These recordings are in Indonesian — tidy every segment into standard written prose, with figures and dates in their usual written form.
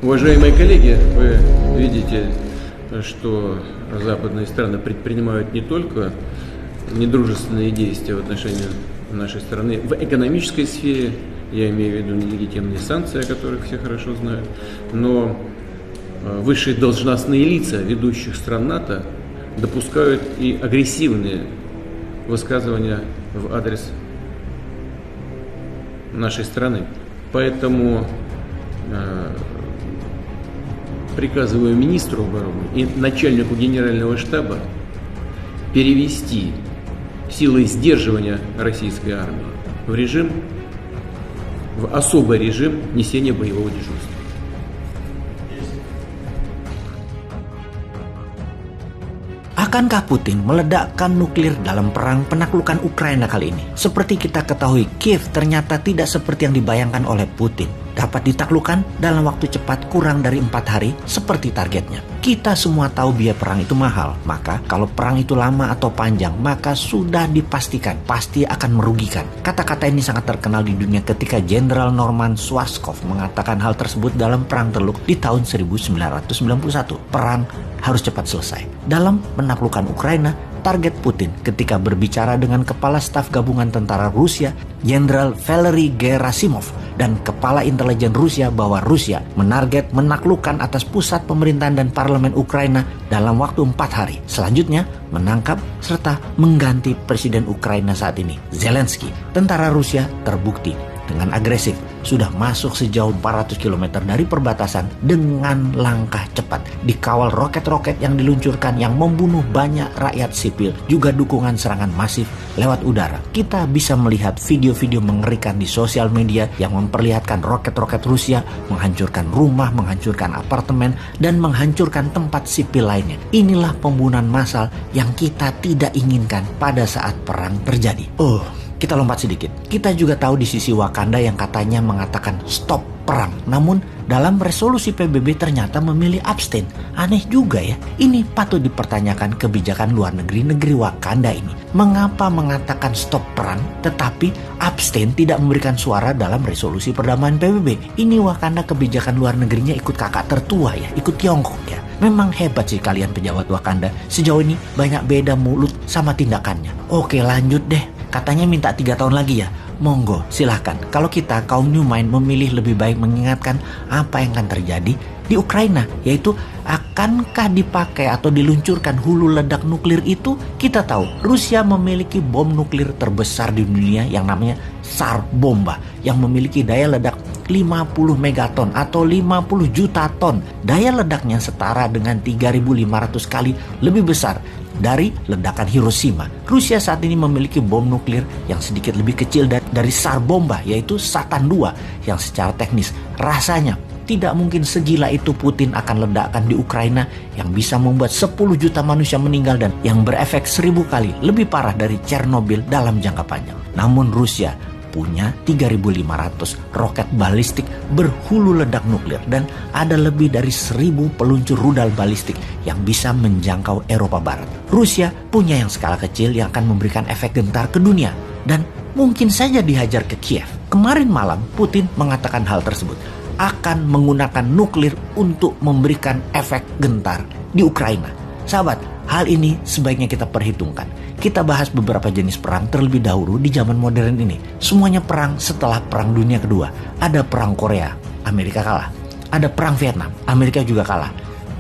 Уважаемые коллеги, вы видите, что западные страны предпринимают не только недружественные действия в отношении нашей страны в экономической сфере, я имею в виду нелегитимные санкции, о которых все хорошо знают, но высшие должностные лица ведущих стран НАТО допускают и агрессивные высказывания в адрес нашей страны. Поэтому приказываю министру обороны и начальнику генерального штаба перевести силы сдерживания российской армии в особый режим несения боевого дежурства. Akankah Putin meledakkan nuklir dalam perang penaklukan Ukraina kali ini? Seperti kita ketahui, Kiev ternyata tidak seperti yang dibayangkan oleh Putin. Dapat ditaklukkan dalam waktu cepat kurang dari 4 hari seperti targetnya. Kita semua tahu biaya perang itu mahal, maka kalau perang itu lama atau panjang, maka sudah dipastikan pasti akan merugikan. Kata-kata ini sangat terkenal di dunia ketika Jenderal Norman Schwarzkopf mengatakan hal tersebut dalam Perang Teluk di tahun 1991. Perang harus cepat selesai. Dalam menaklukkan Ukraina, target Putin ketika berbicara dengan Kepala Staf Gabungan Tentara Rusia, Jenderal Valery Gerasimov, dan Kepala Intelijen Rusia bahwa Rusia menarget menaklukkan atas pusat pemerintahan dan parlemen Ukraina dalam waktu 4 hari. Selanjutnya, menangkap serta mengganti Presiden Ukraina saat ini, Zelensky. Tentara Rusia terbukti dengan agresif sudah masuk sejauh 400 km dari perbatasan dengan langkah cepat. Dikawal roket-roket yang diluncurkan yang membunuh banyak rakyat sipil, juga dukungan serangan masif lewat udara. Kita bisa melihat video-video mengerikan di sosial media yang memperlihatkan roket-roket Rusia menghancurkan rumah, menghancurkan apartemen, dan menghancurkan tempat sipil lainnya. Inilah pembunuhan massal yang kita tidak inginkan pada saat perang terjadi. Kita lompat sedikit. Kita juga tahu di sisi Wakanda yang katanya mengatakan stop perang. Namun dalam resolusi PBB ternyata memilih abstain. Aneh juga ya. Ini patut dipertanyakan kebijakan luar negeri Wakanda ini. Mengapa mengatakan stop perang tetapi abstain tidak memberikan suara dalam resolusi perdamaian PBB? Ini Wakanda kebijakan luar negerinya ikut kakak tertua ya, ikut Tiongkok ya. Memang hebat sih kalian pejabat Wakanda. Sejauh ini banyak beda mulut sama tindakannya. Oke, lanjut deh. Katanya minta 3 tahun lagi ya. Monggo, silahkan. Kalau kita kaum New Mind memilih lebih baik mengingatkan apa yang akan terjadi di Ukraina, yaitu akankah dipakai atau diluncurkan hulu ledak nuklir itu? Kita tahu Rusia memiliki bom nuklir terbesar di dunia yang namanya Tsar Bomba yang memiliki daya ledak 50 megaton atau 50 juta ton. Daya ledaknya setara dengan 3.500 kali lebih besar dari ledakan Hiroshima. Rusia saat ini memiliki bom nuklir yang sedikit lebih kecil dari Tsar Bomba, yaitu Satan II, yang secara teknis rasanya tidak mungkin segila itu Putin akan ledakkan di Ukraina yang bisa membuat 10 juta manusia meninggal dan yang berefek 1000 kali lebih parah dari Chernobyl dalam jangka panjang. Namun Rusia punya 3.500 roket balistik berhulu ledak nuklir dan ada lebih dari 1.000 peluncur rudal balistik yang bisa menjangkau Eropa Barat. Rusia punya yang skala kecil yang akan memberikan efek gentar ke dunia dan mungkin saja dihajar ke Kiev. Kemarin malam Putin mengatakan hal tersebut, akan menggunakan nuklir untuk memberikan efek gentar di Ukraina. Sahabat, hal ini sebaiknya kita perhitungkan. Kita bahas beberapa jenis perang terlebih dahulu di zaman modern ini. Semuanya perang setelah Perang Dunia Kedua. Ada Perang Korea, Amerika kalah. Ada Perang Vietnam, Amerika juga kalah.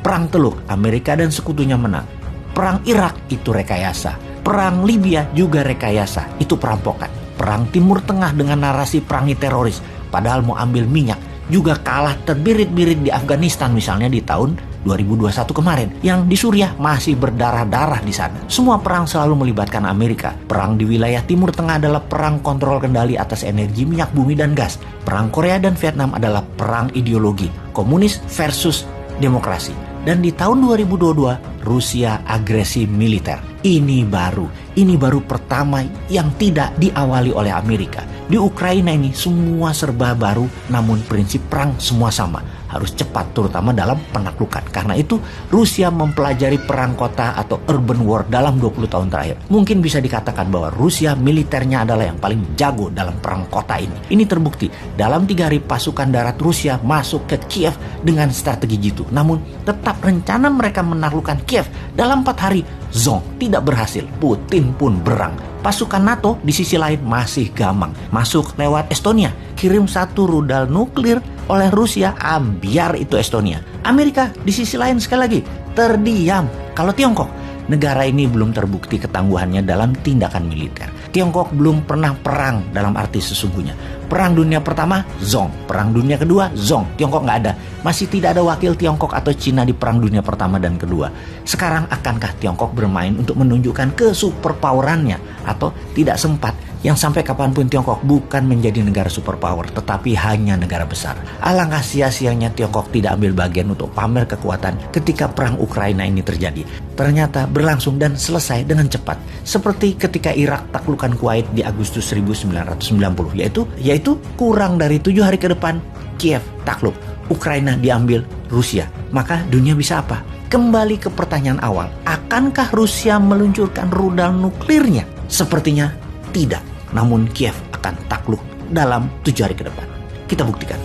Perang Teluk, Amerika dan sekutunya menang. Perang Irak itu rekayasa. Perang Libya juga rekayasa, itu perampokan. Perang Timur Tengah dengan narasi perangi teroris, padahal mau ambil minyak, juga kalah terbirit-birit di Afghanistan misalnya di tahun 2021 kemarin, yang di Suriah masih berdarah-darah di sana. Semua perang selalu melibatkan Amerika. Perang di wilayah Timur Tengah adalah perang kontrol kendali atas energi minyak bumi dan gas. Perang Korea dan Vietnam adalah perang ideologi, komunis versus demokrasi. Dan di tahun 2022, Rusia agresi militer. Ini baru pertama yang tidak diawali oleh Amerika. Di Ukraina ini semua serba baru, namun prinsip perang semua sama. harus cepat, terutama dalam penaklukan. Karena itu Rusia mempelajari perang kota atau urban war dalam 20 tahun terakhir. Mungkin bisa dikatakan bahwa Rusia militernya adalah yang paling jago dalam perang kota ini. Ini terbukti dalam 3 hari pasukan darat Rusia masuk ke Kiev dengan strategi jitu. Namun tetap rencana mereka menaklukkan Kiev dalam 4 hari zonk, tidak berhasil. Putin pun berang. Pasukan NATO di sisi lain masih gamang. Masuk lewat Estonia, kirim 1 rudal nuklir oleh Rusia, ambiar itu Estonia. Amerika di sisi lain sekali lagi terdiam. Kalau Tiongkok, negara ini belum terbukti ketangguhannya dalam tindakan militer. Tiongkok belum pernah perang dalam arti sesungguhnya. Perang dunia pertama, zonk. Perang dunia kedua, zonk. Tiongkok nggak ada. Masih tidak ada wakil Tiongkok atau Cina di perang dunia pertama dan kedua. Sekarang akankah Tiongkok bermain untuk menunjukkan kesuperpowerannya? Atau tidak sempat? Yang sampai kapanpun Tiongkok bukan menjadi negara superpower, tetapi hanya negara besar. Alangkah sia-sianya Tiongkok tidak ambil bagian untuk pamer kekuatan ketika perang Ukraina ini terjadi. Ternyata berlangsung dan selesai dengan cepat. Seperti ketika Irak taklukan Kuwait di Agustus 1990, yaitu kurang dari 7 hari ke depan, Kiev takluk, Ukraina diambil Rusia. Maka dunia bisa apa? Kembali ke pertanyaan awal, akankah Rusia meluncurkan rudal nuklirnya? Sepertinya tidak. Namun Kiev akan takluk dalam 7 hari ke depan. Kita buktikan.